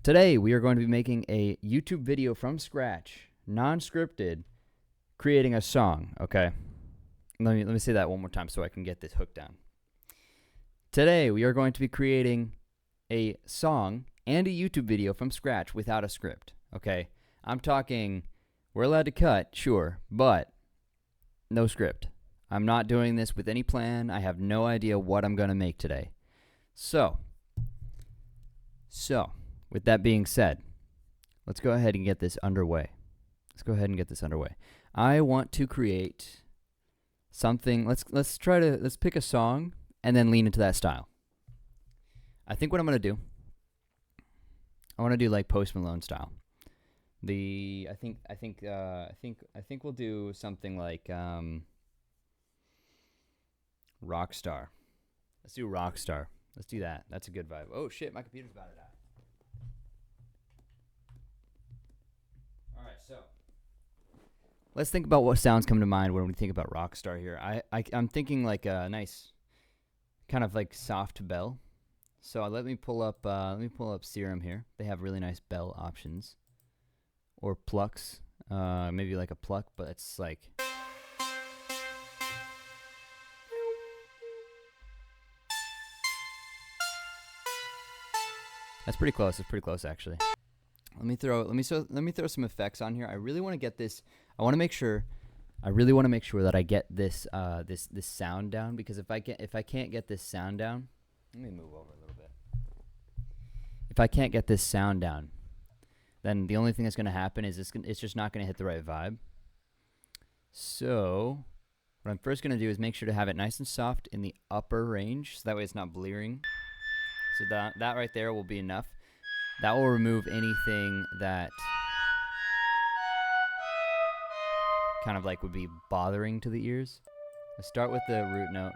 Today, we are going to be making a YouTube video from scratch, non-scripted, creating a song, okay? Let me say that one more time so I can get this hook down. Today, we are going to be creating a song and a YouTube video from scratch without a script, okay? I'm talking, we're allowed to cut, sure, but no script. I'm not doing this with any plan. I have no idea what I'm going to make today. So, with that being said, let's go ahead and get this underway. I want to create something. Let's pick a song and then lean into that style. I think what I'm going to do, I want to do like Post Malone style. I think we'll do something like Rockstar. Let's do Rockstar. Let's do that. That's a good vibe. Oh shit, my computer's about to die. Alright, so let's think about what sounds come to mind when we think about Rockstar here. I'm thinking like a nice kind of like soft bell. So let me pull up Serum here. They have really nice bell options. Or plucks. Maybe like a pluck, but it's like that's pretty close. It's pretty close actually. Let me throw some effects on here. I really want to get this. I really want to make sure that I get this this sound down, because if I can't get this sound down, let me move over a little bit. If I can't get this sound down, then the only thing that's going to happen is it's just not going to hit the right vibe. So what I'm first going to do is make sure to have it nice and soft in the upper range, so that way it's not blearing. So that right there will be enough. That will remove anything that kind of like would be bothering to the ears. Let's start with the root note.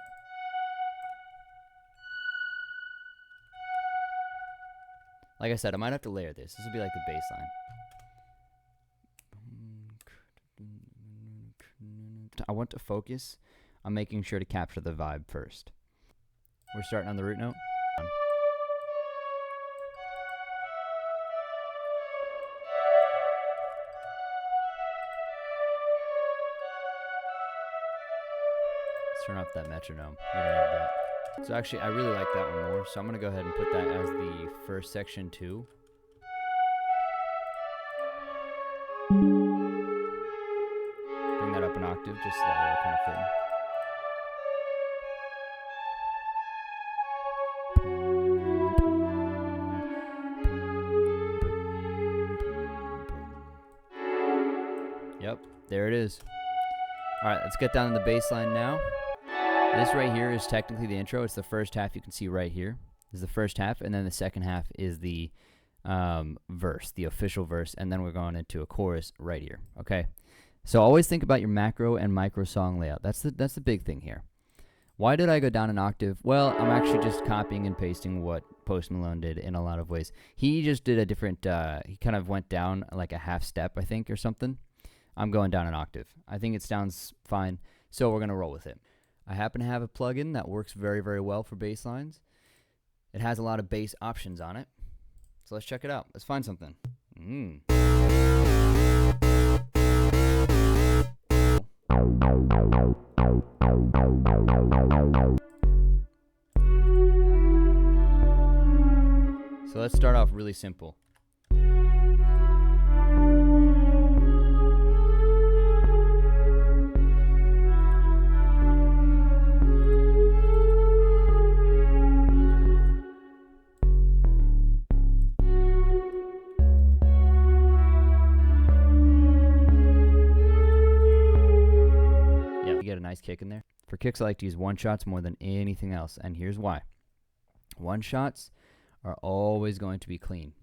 Like I said, I might have to layer this. This will be like the bass line. I want to focus on making sure to capture the vibe first. We're starting on the root note. Let's turn off that metronome. We don't need that. So actually, I really like that one more, so I'm going to go ahead and put that as the first section too. Bring that up an octave, just so that way we're kind of fitting. Yep, there it is. Alright, let's get down to the bass line now. This right here is technically the intro. It's the first half you can see right here. This is the first half, and then the second half is the verse, the official verse, and then we're going into a chorus right here, okay? So always think about your macro and micro song layout. That's the big thing here. Why did I go down an octave? Well, I'm actually just copying and pasting what Post Malone did in a lot of ways. He just did a different, he kind of went down like a half step, I think, or something. I'm going down an octave. I think it sounds fine, so we're going to roll with it. I happen to have a plugin that works very, very well for bass lines. It has a lot of bass options on it. So let's check it out. Let's find something. So let's start off really simple. Get a nice kick in there. For kicks, I like to use one-shots more than anything else, and here's why. One-shots are always going to be clean,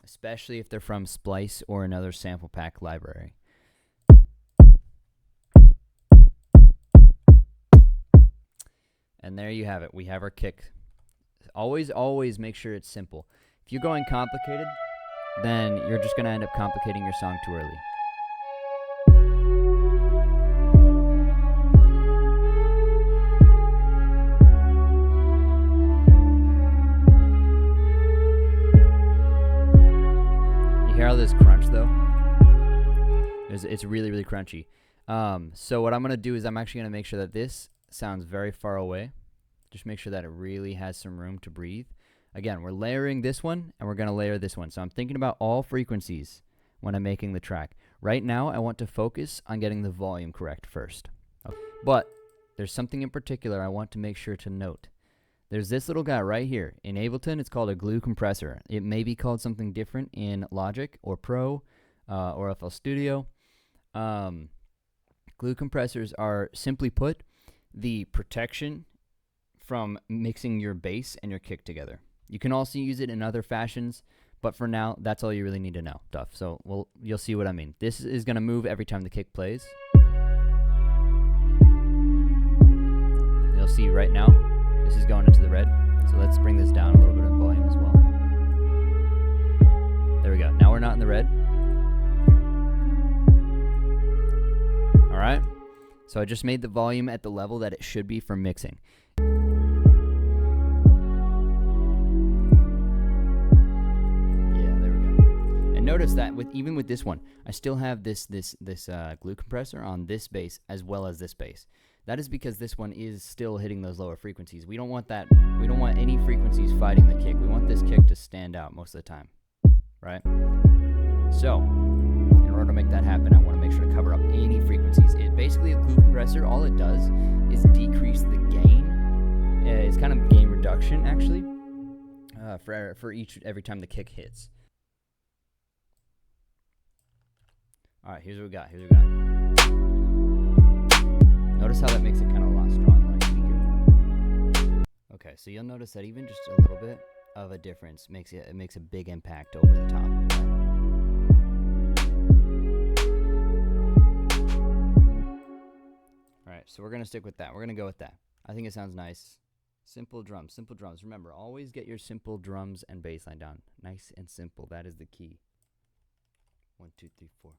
especially if they're from Splice or another sample pack library. And there you have it. We have our kick. Always make sure it's simple. If you're going complicated, then you're just going to end up complicating your song too early. how there's crunch though? It's really, really crunchy. So what I'm going to do is I'm actually going to make sure that this sounds very far away. Just make sure that it really has some room to breathe. Again, we're layering this one, and we're going to layer this one. So I'm thinking about all frequencies when I'm making the track. Right now, I want to focus on getting the volume correct first. Okay. But there's something in particular I want to make sure to note. There's this little guy right here. In Ableton, it's called a glue compressor. It may be called something different in Logic or Pro or FL Studio. Glue compressors are, simply put, the protection from mixing your bass and your kick together. You can also use it in other fashions, but for now, that's all you really need to know, Duff. So you'll see what I mean. This is going to move every time the kick plays. You'll see right now, this is going into the red. So let's bring this down a little bit in volume as well. There we go. Now we're not in the red. All right. So I just made the volume at the level that it should be for mixing. Notice that even with this one, I still have this glue compressor on this bass as well as this bass. That is because this one is still hitting those lower frequencies. We don't want that. We don't want any frequencies fighting the kick. We want this kick to stand out most of the time, right? So, in order to make that happen, I want to make sure to cover up any frequencies. Basically, a glue compressor, all it does is decrease the gain. It's kind of gain reduction, actually, for every time the kick hits. All right, here's what we got. Notice how that makes it kind of a lot stronger, like weaker. Okay, so you'll notice that even just a little bit of a difference makes a big impact over the top. All right, so we're gonna stick with that. We're gonna go with that. I think it sounds nice. Simple drums. Remember, always get your simple drums and bass line down. Nice and simple. That is the key. 1, 2, 3, 4.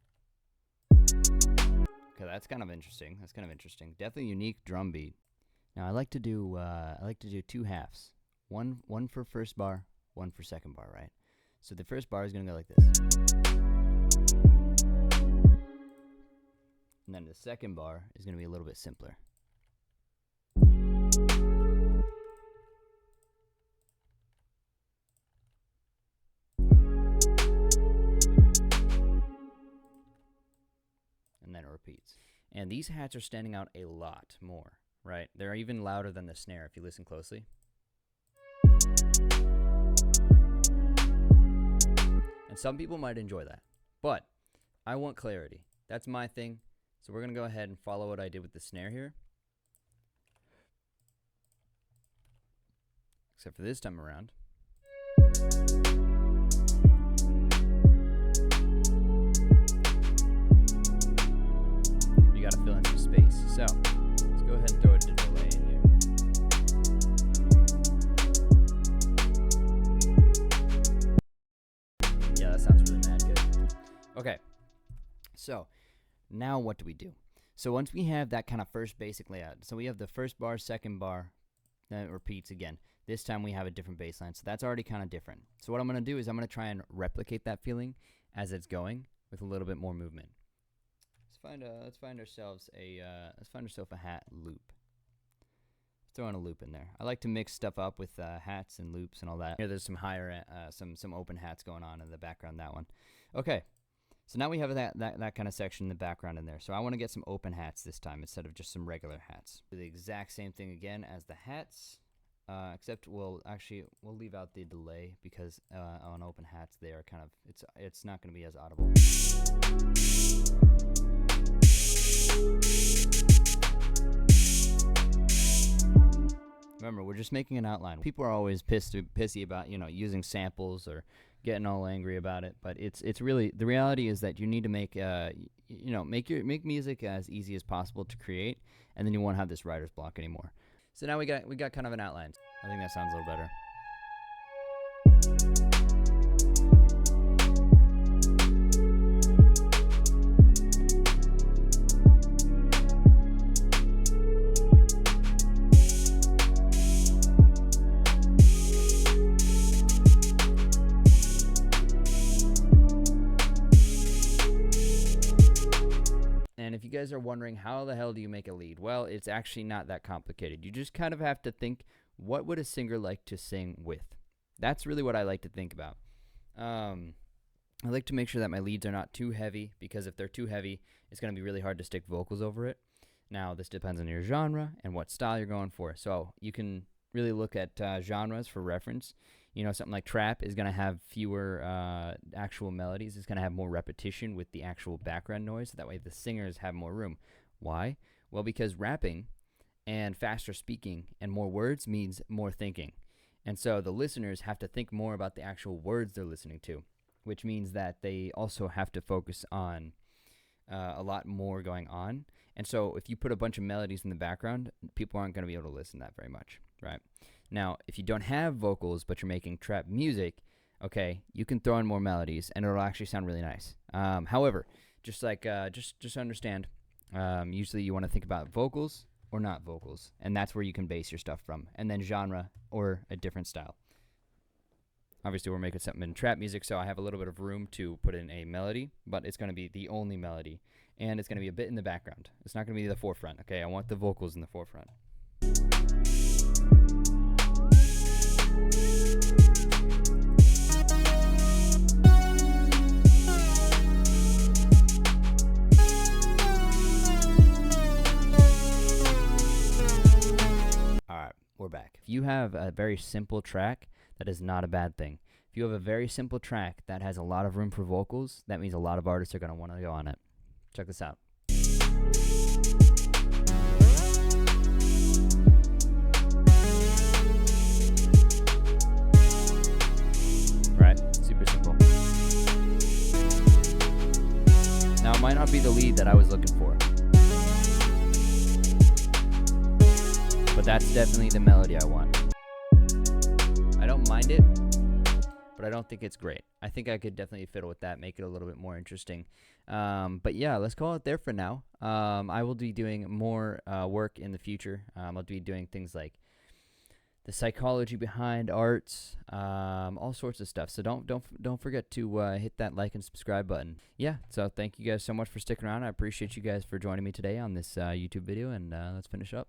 Okay, that's kind of interesting. Definitely unique drum beat. Now I like to do 2 halves. One for first bar, one for second bar, right? So the first bar is gonna go like this. And then the second bar is gonna be a little bit simpler. And then it repeats. And these hats are standing out a lot more, right? They're even louder than the snare if you listen closely. And some people might enjoy that, but I want clarity. That's my thing. So we're gonna go ahead and follow what I did with the snare here. Except for this time around. You gotta fill in some space. So let's go ahead and throw a delay in here. Yeah, that sounds really mad good. Okay, so now what do we do? So once we have that kind of first basic layout, so we have the first bar, second bar, then it repeats again. This time we have a different bass line, so that's already kind of different. So what I'm gonna do is I'm gonna try and replicate that feeling as it's going with a little bit more movement. Let's find ourselves a hat loop. Let's throw in a loop in there. I like to mix stuff up with hats and loops and all that. Here, there's some higher, some open hats going on in the background. That one. Okay, so now we have that kind of section in the background in there. So I want to get some open hats this time instead of just some regular hats. Do the exact same thing again as the hats, except we'll leave out the delay because on open hats they are kind of it's not going to be as audible. Remember, we're just making an outline. People are always pissy about, using samples or getting all angry about it, but it's really, the reality is that you need to make make music as easy as possible to create, and then you won't have this writer's block anymore. So now we got kind of an outline. I think that sounds a little better. you guys are wondering, how the hell do you make a lead? Well, it's actually not that complicated. You just kind of have to think, what would a singer like to sing with? That's really what I like to think about. I like to make sure that my leads are not too heavy, because if they're too heavy, it's going to be really hard to stick vocals over it. Now, this depends on your genre and what style you're going for. So you can really look at genres for reference. You know, something like trap is going to have fewer actual melodies. It's going to have more repetition with the actual background noise. So that way the singers have more room. Why? Well, because rapping and faster speaking and more words means more thinking. And so the listeners have to think more about the actual words they're listening to, which means that they also have to focus on a lot more going on. And so if you put a bunch of melodies in the background, people aren't going to be able to listen to that very much, right? Now, if you don't have vocals, but you're making trap music, okay, you can throw in more melodies, and it'll actually sound really nice. However, just understand, usually you want to think about vocals or not vocals, and that's where you can base your stuff from, and then genre or a different style. Obviously, we're making something in trap music, so I have a little bit of room to put in a melody, but it's going to be the only melody, and it's going to be a bit in the background. It's not going to be the forefront, okay? I want the vocals in the forefront. All right, we're back. If you have a very simple track, that is not a bad thing. If you have a very simple track that has a lot of room for vocals, that means a lot of artists are going to want to go on it. Check this out. Right? Super simple. Now, it might not be the lead that I was looking for, but that's definitely the melody I want. I don't mind it, but I don't think it's great. I think I could definitely fiddle with that, make it a little bit more interesting. But yeah, let's call it there for now. I will be doing more work in the future. I'll be doing things like the psychology behind arts, all sorts of stuff. So don't forget to hit that like and subscribe button. Yeah, so thank you guys so much for sticking around. I appreciate you guys for joining me today on this YouTube video, and let's finish up.